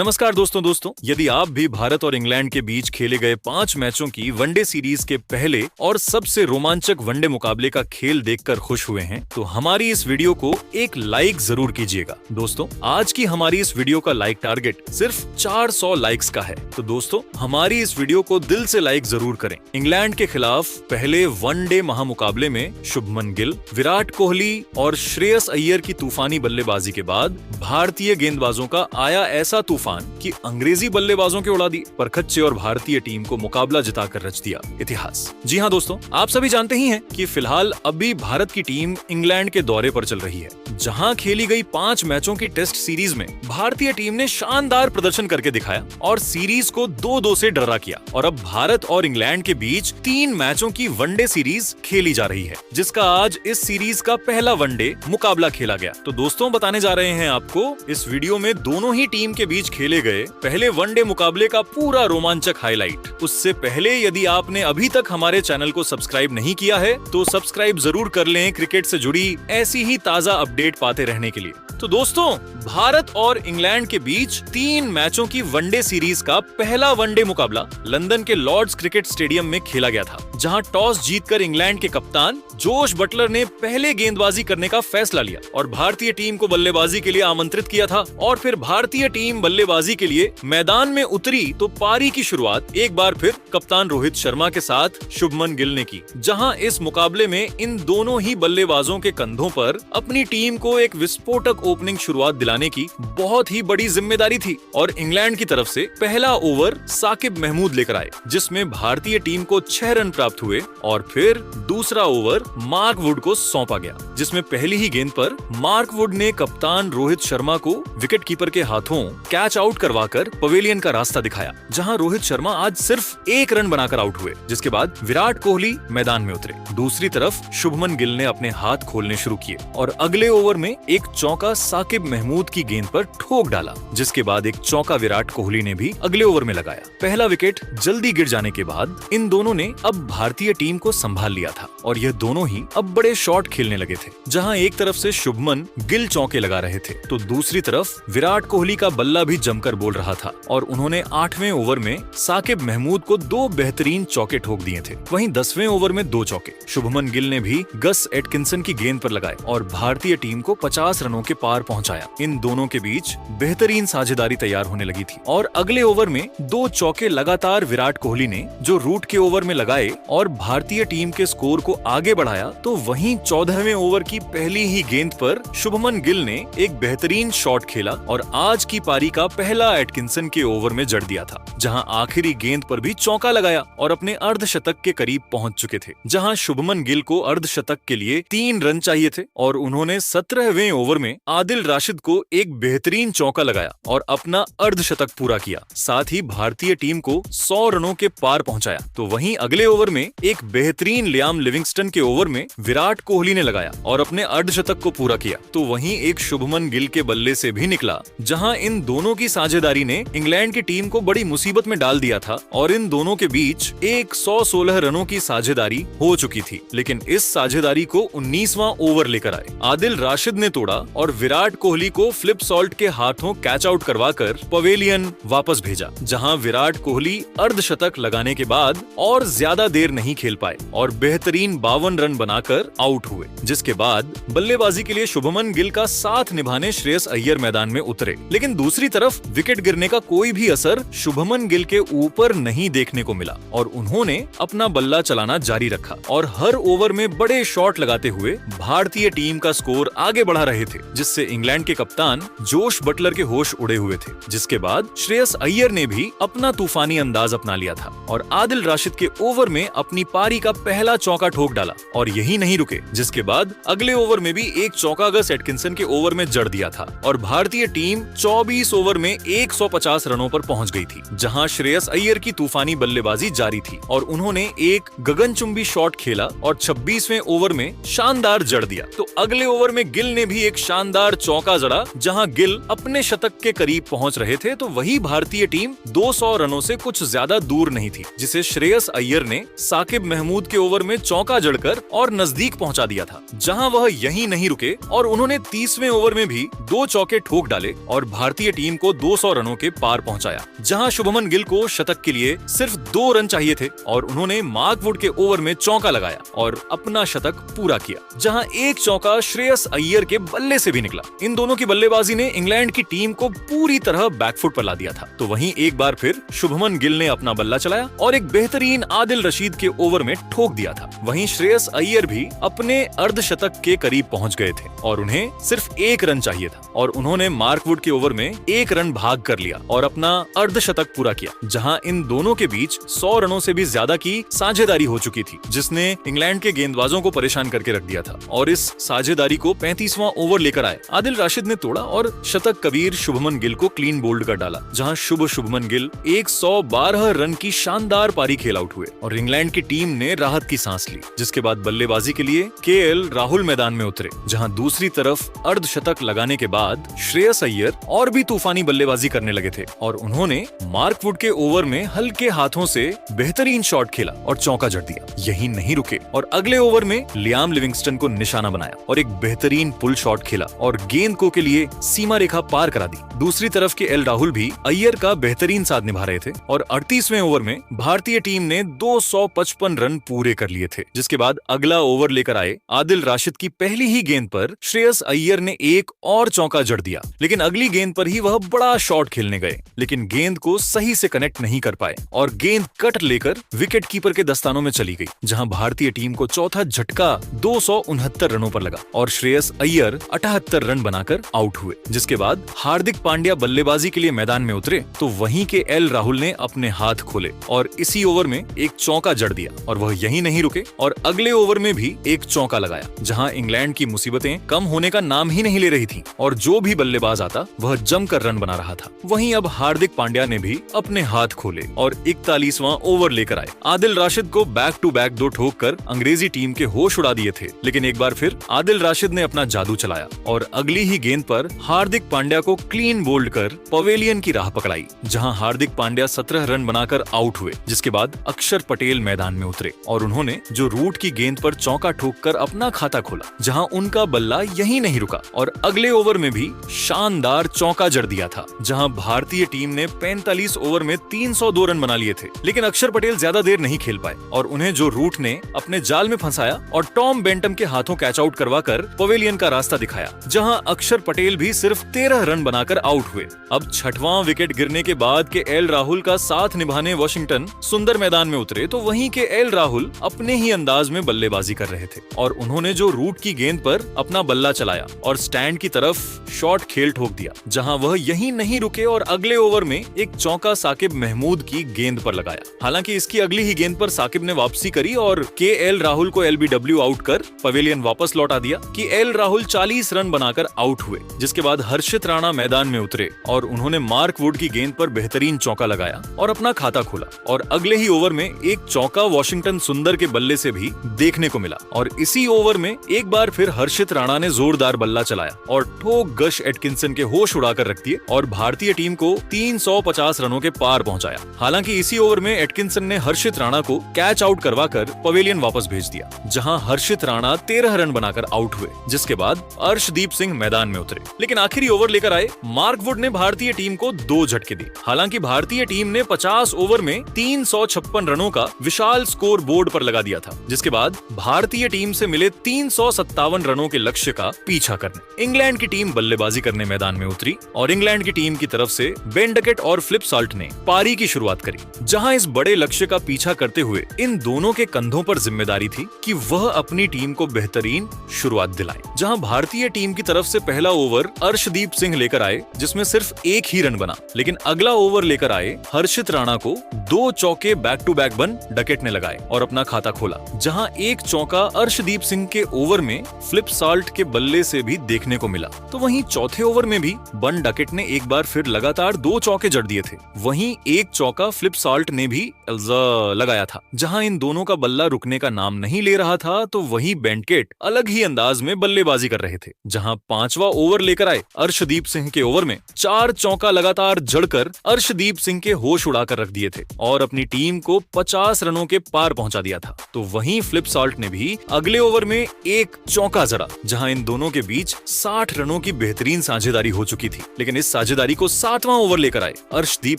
नमस्कार दोस्तों, यदि आप भी भारत और इंग्लैंड के बीच खेले गए 5 मैचों की वनडे सीरीज के पहले और सबसे रोमांचक वनडे मुकाबले का खेल देखकर खुश हुए हैं, तो हमारी इस वीडियो को एक लाइक जरूर कीजिएगा। दोस्तों, आज की हमारी इस वीडियो का लाइक टारगेट सिर्फ 400 लाइक्स का है, तो दोस्तों हमारी इस वीडियो को दिल से लाइक जरूर करें। इंग्लैंड के खिलाफ पहले वनडे महामुकाबले में शुभमन गिल, विराट कोहली और श्रेयस अय्यर की तूफानी बल्लेबाजी के बाद भारतीय गेंदबाजों का आया ऐसा तूफान कि अंग्रेजी बल्लेबाजों के उड़ा दी पर खच्चे और भारतीय टीम को मुकाबला जिताकर रच दिया इतिहास। जी हां दोस्तों, आप सभी जानते ही हैं कि फिलहाल अभी भारत की टीम इंग्लैंड के दौरे पर चल रही है, जहां खेली गई 5 मैचों की टेस्ट सीरीज में भारतीय टीम ने शानदार प्रदर्शन करके दिखाया और सीरीज को 2-2 से डरा किया। और अब भारत और इंग्लैंड के बीच 3 मैचों की वनडे सीरीज खेली जा रही है, जिसका आज इस सीरीज का पहला वनडे मुकाबला खेला गया। तो दोस्तों, बताने जा रहे हैं आपको इस वीडियो में दोनों ही टीम के बीच खेले गए पहले वनडे मुकाबले का पूरा रोमांचक हाईलाइट। उससे पहले यदि आपने अभी तक हमारे चैनल को सब्सक्राइब नहीं किया है तो सब्सक्राइब जरूर कर लें क्रिकेट से जुड़ी ऐसी ही ताजा अपडेट पाते रहने के लिए। तो दोस्तों, भारत और इंग्लैंड के बीच 3 मैचों की वनडे सीरीज का पहला वनडे मुकाबला लंदन के लॉर्ड्स क्रिकेट स्टेडियम में खेला गया था, जहां टॉस जीतकर इंग्लैंड के कप्तान जोश बटलर ने पहले गेंदबाजी करने का फैसला लिया और भारतीय टीम को बल्लेबाजी के लिए आमंत्रित किया था। और फिर भारतीय टीम बल्लेबाजी के लिए मैदान में उतरी तो पारी की शुरुआत एक बार फिर कप्तान रोहित शर्मा के साथ शुभमन गिल ने की, जहां इस मुकाबले में इन दोनों ही बल्लेबाजों के कंधों पर अपनी टीम को एक विस्फोटक ओपनिंग शुरुआत दिलाने की बहुत ही बड़ी जिम्मेदारी थी। और इंग्लैंड की तरफ से पहला ओवर साकिब महमूद लेकर आए, जिसमें भारतीय टीम को 6 रन प्राप्त हुए। और फिर दूसरा ओवर मार्क वुड को सौंपा गया, जिसमें पहली ही गेंद पर मार्क वुड ने कप्तान रोहित शर्मा को विकेट कीपर के हाथों कैच आउट करवाकर पवेलियन का रास्ता दिखाया, जहां रोहित शर्मा आज सिर्फ 1 रन बनाकर आउट हुए। जिसके बाद विराट कोहली मैदान में उतरे। दूसरी तरफ शुभमन गिल ने अपने हाथ खोलने शुरू किए और अगले ओवर में एक चौका साकिब महमूद की गेंद पर ठोक डाला, जिसके बाद एक चौका विराट कोहली ने भी अगले ओवर में लगाया। पहला विकेट जल्दी गिर जाने के बाद इन दोनों ने अब भारतीय टीम को संभाल लिया था और यह दोनों ही अब बड़े शॉट खेलने लगे थे, जहां एक तरफ से शुभमन गिल चौके लगा रहे थे तो दूसरी तरफ विराट कोहली का बल्ला भी जमकर बोल रहा था और उन्होंने 8वें ओवर में साकिब महमूद को 2 बेहतरीन चौके ठोक दिए थे। वहीं 10वें ओवर में 2 चौके शुभमन गिल ने भी गस एटकिंसन की गेंद पर लगाए और भारतीय टीम को 50 रनों के पार पहुंचाया। इन दोनों के बीच बेहतरीन साझेदारी तैयार होने लगी थी और अगले ओवर में 2 चौके लगातार विराट कोहली ने जो रूट के ओवर में लगाए और भारतीय टीम के स्कोर को आगे बढ़ाया। तो वहीं 14वें ओवर की पहली ही गेंद पर शुभमन गिल ने एक बेहतरीन शॉट खेला और आज की पारी का पहला एटकिंसन के ओवर में जड़ दिया था, जहां आखिरी गेंद पर भी चौका लगाया और अपने अर्धशतक के करीब पहुंच चुके थे। जहां शुभमन गिल को अर्धशतक के लिए 3 रन चाहिए थे और उन्होंने 17वें ओवर में आदिल राशिद को एक बेहतरीन चौका लगाया और अपना अर्धशतक पूरा किया, साथ ही भारतीय टीम को 100 रनों के पार पहुंचाया। तो वहीं अगले ओवर में एक बेहतरीन लियाम लिविंगस्टन के ओवर में विराट कोहली ने लगाया और अपने अर्धशतक को पूरा किया। तो वहीं एक शुभमन गिल के बल्ले से भी निकला, जहां इन दोनों की साझेदारी ने इंग्लैंड की टीम को बड़ी मुसीबत में डाल दिया था और इन दोनों के बीच 116 रनों की साझेदारी हो चुकी थी। लेकिन इस साझेदारी को 19वां ओवर लेकर आए आदिल राशिद ने तोड़ा और विराट कोहली को फ्लिप सॉल्ट के हाथों कैच आउट करवाकर पवेलियन वापस भेजा, जहां विराट कोहली अर्धशतक लगाने के बाद और ज्यादा देर नहीं खेल पाए और बेहतरीन 52 रन बनाकर आउट हुए। जिसके बाद बल्लेबाजी के लिए शुभमन गिल का साथ निभाने श्रेयस अय्यर मैदान में उतरे। लेकिन दूसरी तरफ विकेट गिरने का कोई भी असर शुभमन गिल के ऊपर नहीं देखने को मिला और उन्होंने अपना बल्ला चलाना जारी रखा और हर ओवर में बड़े शॉट लगाते हुए भारतीय टीम का स्कोर आगे बढ़ा रहे थे, जिससे इंग्लैंड के कप्तान जोश बटलर के होश उड़े हुए थे। जिसके बाद श्रेयस अय्यर ने भी अपना तूफानी अंदाज अपना लिया था और आदिल राशिद के ओवर में अपनी पारी का पहला चौका ठोक डाला और यही नहीं रुके, जिसके बाद अगले ओवर में भी एक चौका गस एटकिंसन के ओवर में जड़ दिया था और भारतीय टीम 24 ओवर में 150 रनों पर पहुंच गई थी, जहां श्रेयस अय्यर की तूफानी बल्लेबाजी जारी थी और उन्होंने एक गगनचुंबी शॉट खेला और 26वें ओवर में शानदार जड़ दिया। तो अगले ओवर में गिल ने भी एक शानदार चौका जड़ा, जहां गिल अपने शतक के करीब पहुंच रहे थे। तो वही भारतीय टीम 200 रनों से कुछ ज्यादा दूर नहीं थी, जिसे श्रेयस अय्यर ने साकिब महमूद के ओवर में चौका जड़कर और नजदीक पहुंचा दिया था। जहां वह यहीं नहीं रुके और उन्होंने 30वें ओवर में भी 2 चौके ठोक डाले और भारतीय टीम को 200 रनों के पार पहुंचाया, जहां शुभमन गिल को शतक के लिए सिर्फ 2 रन चाहिए थे और उन्होंने मार्क वुड के ओवर में चौका लगाया और अपना शतक पूरा किया, जहां एक चौका श्रेयस अय्यर के बल्ले से भी निकला। इन दोनों की बल्लेबाजी ने इंग्लैंड की टीम को पूरी तरह बैकफुट पर ला दिया था। तो वहीं एक बार फिर शुभमन गिल ने अपना बल्ला चलाया और एक बेहतरीन आदिल रशीद के ओवर में ठोक दिया था। वहीं श्रेयस अय्यर भी अपने अर्धशतक के करीब पहुंच गए थे और उन्हें सिर्फ 1 रन चाहिए था और उन्होंने मार्क वुड के ओवर में 1 रन भाग कर लिया और अपना अर्धशतक पूरा किया, जहां इन दोनों के बीच 100 रनों से भी ज्यादा की साझेदारी हो चुकी थी, जिसने इंग्लैंड के गेंदबाजों को परेशान करके रख दिया था। और इस साझेदारी को 35वां ओवर लेकर आए आदिल राशिद ने तोड़ा और शतक कबीर शुभमन गिल को क्लीन बोल्ड कर डाला, जहां शुभमन गिल 112 रन की शानदार पारी खेल आउट हुए और इंग्लैंड की टीम ने राहत की सांस ली। जिसके बाद बल्लेबाजी के लिए केएल राहुल मैदान में उतरे, जहां दूसरी तरफ अर्धशतक लगाने के बाद श्रेयस अय्यर और भी तूफानी बल्लेबाजी करने लगे थे और उन्होंने मार्क वुड के ओवर में हल्के हाथों से बेहतरीन शॉट खेला और चौका जड़ दिया। यही नहीं रुके और अगले ओवर में लियाम लिविंगस्टन को निशाना बनाया और एक बेहतरीन पुल शॉट खेला और गेंद को के लिए सीमा रेखा पार करा दी। दूसरी तरफ के एल राहुल भी अय्यर का बेहतरीन साथ निभा रहे थे और 38वें ओवर में भारतीय टीम ने 255 रन पूरे कर लिए थे। जिसके बाद अगला ओवर लेकर आए आदिल राशिद की पहली ही गेंद पर श्रेयस अय्यर ने एक और चौका जड़ दिया, लेकिन अगली गेंद पर ही वह बड़ा शॉट खेलने गए, लेकिन गेंद को सही से कनेक्ट नहीं कर पाए और गेंद कट लेकर विकेट कीपर के दस्तानों में चली गई, जहां भारतीय टीम को चौथा झटका 269 रनों पर लगा और श्रेयस अय्यर 78 रन बनाकर आउट हुए। जिसके बाद हार्दिक पांड्या बल्लेबाजी के लिए मैदान में उतरे तो वहीं के एल राहुल ने अपने हाथ खोले और इसी ओवर में एक चौका जड़ दिया और वह यहीं नहीं रुके और अगले ओवर में भी एक चौका लगाया, जहां इंग्लैंड की मुसीबतें कम होने का नाम ही नहीं ले रही थी और जो भी बल्लेबाज आता वह जमकर रन बना रहा था। वहीं अब हार्दिक पांड्या ने भी अपने हाथ खोले और 41वां ओवर लेकर आए। आदिल राशिद को बैक टू बैक 2 ठोक कर अंग्रेजी टीम के होश उड़ा दिए थे, लेकिन एक बार फिर आदिल राशिद ने अपना जादू चलाया और अगली ही गेंद पर हार्दिक पांड्या को क्लीन बोल्ड कर पवेलियन की राह पकड़ाई, जहां हार्दिक पांड्या 17 रन बनाकर आउट हुए। जिसके बाद अक्षर पटेल मैदान में उतरे और उन्होंने जो रूट की गेंद पर चौका ठोककर अपना खाता खोला, जहां उनका बल्ला यहीं नहीं रुका और अगले ओवर में भी शानदार चौका जड़ दिया था, जहां भारतीय टीम ने 45 ओवर में 302 रन बना लिए थे। लेकिन अक्षर पटेल ज्यादा देर नहीं खेल पाए और उन्हें जो रूट ने अपने जाल में फंसाया और टॉम बेंटम के हाथों कैच आउट करवाकर पवेलियन का रास्ता दिखाया, जहां अक्षर पटेल भी सिर्फ 13 रन बनाकर आउट हुए। अब 6वां विकेट गिरने के बाद के एल राहुल का साथ निभाने वॉशिंगटन सुंदर मैदान में उतरे तो वहीं के एल राहुल अपने ही अंदाज में बल्लेबाजी कर रहे थे और उन्होंने जो रूट की गेंद पर अपना बल्ला चलाया और स्टैंड की तरफ शॉट खेल ठोक दिया, जहां वह यहीं नहीं रुके और अगले ओवर में एक चौका साकिब महमूद की गेंद पर लगाया। हालांकि इसकी अगली ही गेंद पर साकिब ने वापसी करी और के एल राहुल को LBW आउट कर पवेलियन वापस लौटा दिया कि एल राहुल 40 रन बनाकर आउट हुए। जिसके बाद हर्षित राणा मैदान में उतरे और उन्होंने मार्क वुड की गेंद पर बेहतरीन चौका लगाया और अपना खाता खोला और अगले ही ओवर में एक चौका वॉशिंगटन सुंदर के बल्ले से भी देखने को मिला और इसी ओवर में एक बार फिर हर्षित राणा ने जोरदार बल्ला चलाया और ठोक गश एटकिंसन के होश उड़ाकर रख दिए और भारतीय टीम को 350 रनों के पार पहुंचाया। हालांकि इसी ओवर में एटकिंसन ने हर्षित राणा को कैच आउट करवाकर पवेलियन वापस भेज दिया, जहां हर्षित राणा 13 रन बनाकर आउट हुए। जिसके बाद अर्शदीप सिंह मैदान में उतरे, लेकिन आखिरी ओवर लेकर आए मार्क वुड ने भारतीय टीम को 2 झटके दिए। हालांकि भारतीय टीम ने 50 ओवर में 356 रनों का विशाल स्कोर बोर्ड पर लगा दिया था, जिसके बाद भारतीय टीम से मिले 357 रनों के लक्ष्य का पीछा करने इंग्लैंड की टीम बल्लेबाजी करने मैदान में उतरी और इंग्लैंड की टीम की तरफ से बेन डकेट और फ्लिप साल्ट ने पारी की शुरुआत करी, जहां इस बड़े लक्ष्य का पीछा करते हुए इन दोनों के कंधों पर जिम्मेदारी थी कि वह अपनी टीम को बेहतरीन शुरुआत दिलाएं। जहां भारतीय टीम की तरफ से पहला ओवर अर्शदीप सिंह लेकर आए, जिसमें सिर्फ 1 ही रन बना, लेकिन अगला ओवर लेकर आए हर्षित राणा को 2 चौके बैक टू बैक बन डकेट ने लगाए और अपना खाता खोला, जहां एक चौका अर्शदीप सिंह के ओवर में फ्लिप साल्ट के बल्ले से भी देखने को मिला। तो वहीं चौथे ओवर में भी बन डकेट ने एक बार फिर लगातार 2 चौके जड़ दिए थे। वहीं एक चौका फ्लिप साल्ट ने भी लगाया था। जहां इन दोनों का बल्ला रुकने का नाम नहीं ले रहा था, तो वहीं बेंडकेट अलग ही अंदाज में बल्लेबाजी कर रहे थे। जहां 5वां ओवर लेकर आए अर्शदीप सिंह के ओवर ओवर में 4 चौका लगातार जड़कर अर्शदीप सिंह के होश उड़ाकर रख दिए थे और अपनी टीम को 50 रनों के पार पहुंचा दिया था। तो वहीं फ्लिप साल्ट ने भी अगले ओवर में एक चौका जड़ा, जहां इन दोनों के बीच 60 रनों की बेहतरीन साझेदारी हो चुकी थी। लेकिन इस साझेदारी को 7वां ओवर लेकर आए अर्शदीप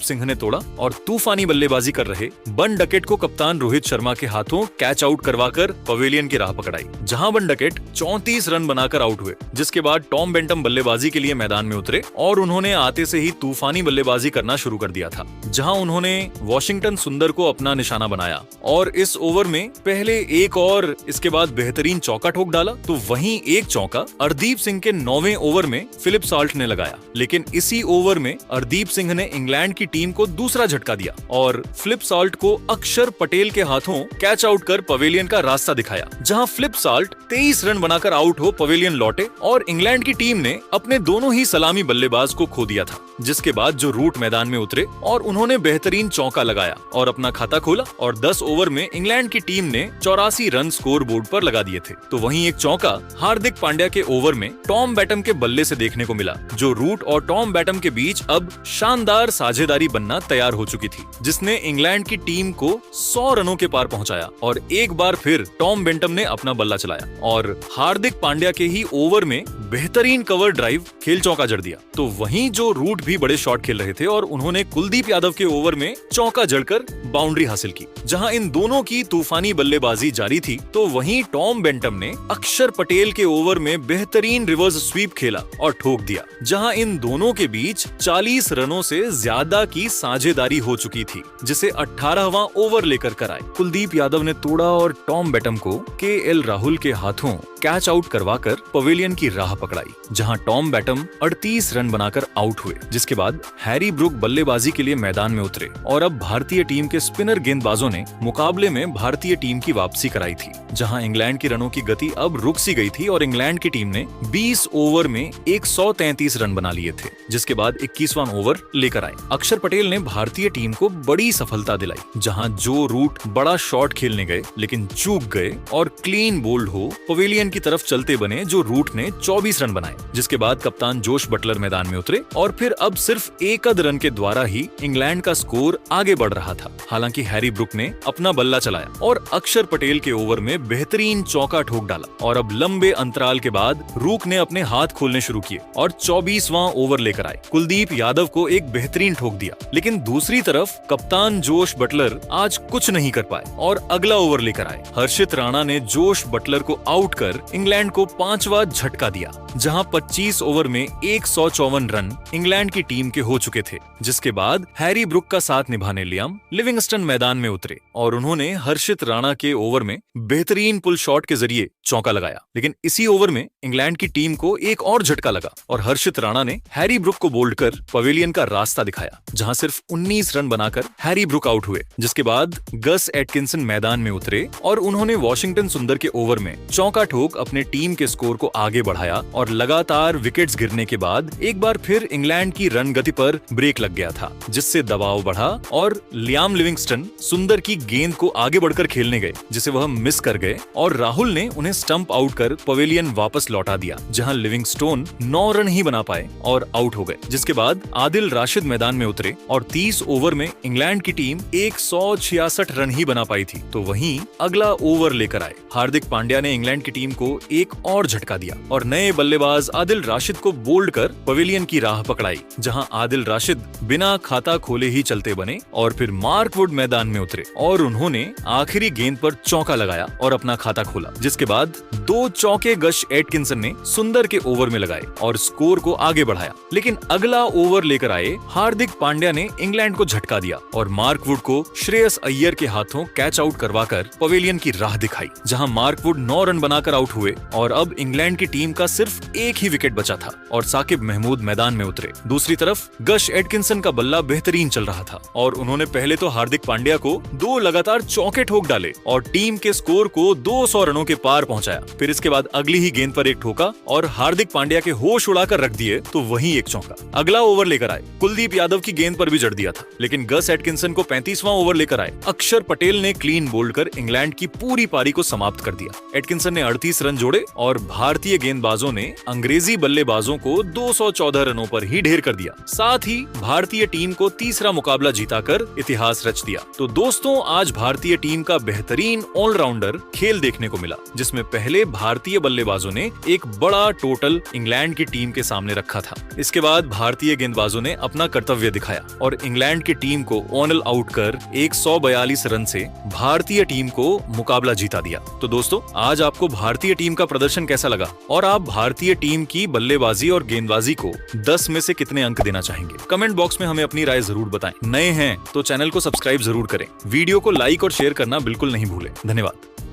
सिंह ने तोड़ा और तूफानी बल्लेबाजी कर रहे बन डकेट को कप्तान रोहित शर्मा के हाथों कैच आउट करवाकर पवेलियन की राह पकड़ाई, जहां बन डकेट 34 रन बनाकर आउट हुए। जिसके बाद टॉम बेंटम बल्लेबाजी के लिए मैदान में उतरे और उन्होंने आते से ही तूफानी बल्लेबाजी करना शुरू कर दिया था, जहां उन्होंने वॉशिंगटन सुंदर को अपना निशाना बनाया और इस ओवर में पहले एक और इसके बाद बेहतरीन चौका ठोक डाला। तो वहीं एक चौका अर्शदीप सिंह के 9वें ओवर में फिलिप साल्ट ने लगाया, लेकिन इसी ओवर में अर्शदीप सिंह ने इंग्लैंड की टीम को दूसरा झटका दिया और फिलिप साल्ट को अक्षर पटेल के हाथों कैच आउट कर पवेलियन का रास्ता दिखाया, जहां फिलिप साल्ट 23 रन बनाकर आउट हो पवेलियन लौटे और इंग्लैंड की टीम ने अपने दोनों ही सलामी बल्लेबाज को खो दिया था। जिसके बाद जो रूट मैदान में उतरे और उन्होंने बेहतरीन चौका लगाया और अपना खाता खोला और 10 ओवर में इंग्लैंड की टीम ने 84 रन स्कोर बोर्ड पर लगा दिए थे। तो वहीं एक चौका हार्दिक पांड्या के ओवर में टॉम बैटम के बल्ले से देखने को मिला, जो रूट और टॉम बैटम के बीच अब शानदार साझेदारी बनना तैयार हो चुकी थी, जिसने इंग्लैंड की टीम को 100 रनों के पार पहुंचाया। और एक बार फिर टॉम बेंटम ने अपना बल्ला चलाया और हार्दिक पांड्या के ही ओवर में बेहतरीन कवर ड्राइव खेल चौका जड़ दिया। तो वहीं जो रूट भी बड़े शॉट खेल रहे थे और उन्होंने कुलदीप यादव के ओवर में चौका जड़कर बाउंड्री हासिल की। जहां इन दोनों की तूफानी बल्लेबाजी जारी थी, तो वहीं टॉम बेंटम ने अक्षर पटेल के ओवर में बेहतरीन रिवर्स स्वीप खेला और ठोक दिया, जहां इन दोनों के बीच 40 रनों से ज्यादा की साझेदारी हो चुकी थी, जिसे 18वां ओवर लेकर कराए कुलदीप यादव ने तोड़ा और टॉम बेंटम को केएल राहुल के हाथों कैच आउट करवाकर पवेलियन की राह पकड़ाई, जहां टॉम बेंटम 38 रन बनाकर आउट हुए। जिसके बाद हैरी ब्रूक बल्लेबाजी के लिए मैदान में उतरे और अब भारतीय टीम के स्पिनर गेंदबाजों ने मुकाबले में भारतीय टीम की वापसी कराई थी, जहां इंग्लैंड की रनों की गति अब रुक सी गई थी और इंग्लैंड की टीम ने 20 ओवर में 133 रन बना लिए थे। जिसके बाद 21वां ओवर लेकर आए अक्षर पटेल ने भारतीय टीम को बड़ी सफलता दिलाई, जहां जो रूट बड़ा शॉट खेलने गए लेकिन चूक गए और क्लीन बोल्ड हो पवेलियन की तरफ चलते बने, जो रूट ने 24 रन बनाए। जिसके बाद कप्तान जोश बटलर मैदान में उतरे और फिर अब सिर्फ एक रन के द्वारा ही इंग्लैंड का स्कोर आगे बढ़ रहा था। हालांकि हैरी ब्रूक ने अपना बल्ला चलाया और अक्षर पटेल के ओवर में बेहतरीन चौका ठोक डाला और अब लंबे अंतराल के बाद रूक ने अपने हाथ खोलने शुरू किए और 24वां ओवर लेकर आए कुलदीप यादव को एक बेहतरीन ठोक दिया। लेकिन दूसरी तरफ कप्तान जोश बटलर आज कुछ नहीं कर पाए और अगला ओवर लेकर आए हर्षित राणा ने जोश बटलर को आउट कर इंग्लैंड को 5वां झटका दिया, जहां 25 ओवर में 154 रन इंग्लैंड की टीम के हो चुके थे। जिसके बाद हैरी ब्रूक का साथ निभाने लियाम लिविंगस्टन मैदान में उतरे और उन्होंने हर्षित राणा के ओवर में बेहतरीन पुल शॉट के जरिए चौका लगाया। लेकिन इसी ओवर में इंग्लैंड की टीम को एक और झटका लगा और हर्षित राणा ने हैरी ब्रूक को बोल्ड कर पवेलियन का रास्ता दिखाया, जहां सिर्फ 19 रन बनाकर हैरी ब्रूक आउट हुए। जिसके बाद गस एटकिंसन मैदान में उतरे और उन्होंने वॉशिंगटन सुंदर के ओवर में चौका ठोक अपने टीम के स्कोर को आगे बढ़ाया और लगातार विकेट्स गिरने के बाद एक बार फिर इंग्लैंड की रन गति पर ब्रेक लग गया था, जिससे दबाव बढ़ा और लियाम लिविंगस्टन सुंदर की गेंद को आगे बढ़कर खेलने गए, जिसे वह मिस कर गए और राहुल ने उन्हें स्टंप आउट कर पवेलियन वापस लौटा दिया, जहां लिविंगस्टोन 9 रन ही बना पाए और आउट हो गए। जिसके बाद आदिल राशिद मैदान में उतरे और 30 ओवर में इंग्लैंड की टीम 166 रन ही बना पाई थी। तो वहीं अगला ओवर लेकर आए हार्दिक पांड्या ने इंग्लैंड की टीम को एक और झटका दिया और नए बल्लेबाज आदिल राशिद को बोल्ड कर पवेलियन की राह पकड़ाई, जहां आदिल राशिद बिना खाता खोले ही चलते बने और फिर मार्क वुड मैदान में उतरे और उन्होंने आखिरी गेंद पर चौका लगाया और अपना खाता खोला। जिसके बाद 2 चौके गश एटकिंसन ने सुंदर के ओवर में लगाए और स्कोर को आगे बढ़ाया। लेकिन अगला ओवर लेकर आए हार्दिक पांड्या ने इंग्लैंड को झटका दिया और मार्क वुड को श्रेयस अय्यर के हाथों कैच आउट करवाकर पवेलियन की राह दिखाई, जहां मार्क वुड 9 रन बनाकर आउट हुए और अब इंग्लैंड की टीम का सिर्फ एक ही विकेट बचा था और साकिब महमूद मैदान में उतरे। दूसरी तरफ गश एटकिंसन का बल्ला बेहतरीन चल रहा था और उन्होंने पहले तो हार्दिक पांड्या को 2 लगातार चौके ठोक डाले और टीम के स्कोर को 200 रनों के पार पहुंचाया। फिर इसके बाद अगली ही गेंद पर एक ठोका और हार्दिक पांड्या के होश उड़ाकर रख दिए, तो वहीं एक चौका। अगला ओवर लेकर आए कुलदीप यादव की गेंद पर भी जड़ दिया था, लेकिन गस एटकिंसन को 35वां ओवर लेकर आए अक्षर पटेल ने क्लीन बोल्ड कर इंग्लैंड की पूरी पारी को समाप्त कर दिया। एटकिंसन ने 38 रन जोड़े और भारतीय गेंदबाजों ने अंग्रेजी बल्लेबाजों को 214 14 रनों पर ही ढेर कर दिया। साथ ही भारतीय टीम को तीसरा मुकाबला जीताकर इतिहास रच दिया। तो दोस्तों, आज भारतीय टीम का बेहतरीन ऑलराउंडर खेल देखने को मिला, जिसमें पहले भारतीय बल्लेबाजों ने एक बड़ा टोटल इंग्लैंड की टीम के सामने रखा था। इसके बाद भारतीय गेंदबाजों ने अपना कर्तव्य दिखाया और इंग्लैंड की टीम को ऑनल आउट कर 142 रन से भारतीय टीम को मुकाबला जीता दिया। तो दोस्तों, आज आपको भारतीय टीम का प्रदर्शन कैसा लगा और आप भारतीय टीम की बल्लेबाजी और गेंदबाजी को 10 में से कितने अंक देना चाहेंगे? कमेंट बॉक्स में हमें अपनी राय जरूर बताएं। नए हैं तो चैनल को सब्सक्राइब जरूर करें। वीडियो को लाइक और शेयर करना बिल्कुल नहीं भूलें। धन्यवाद।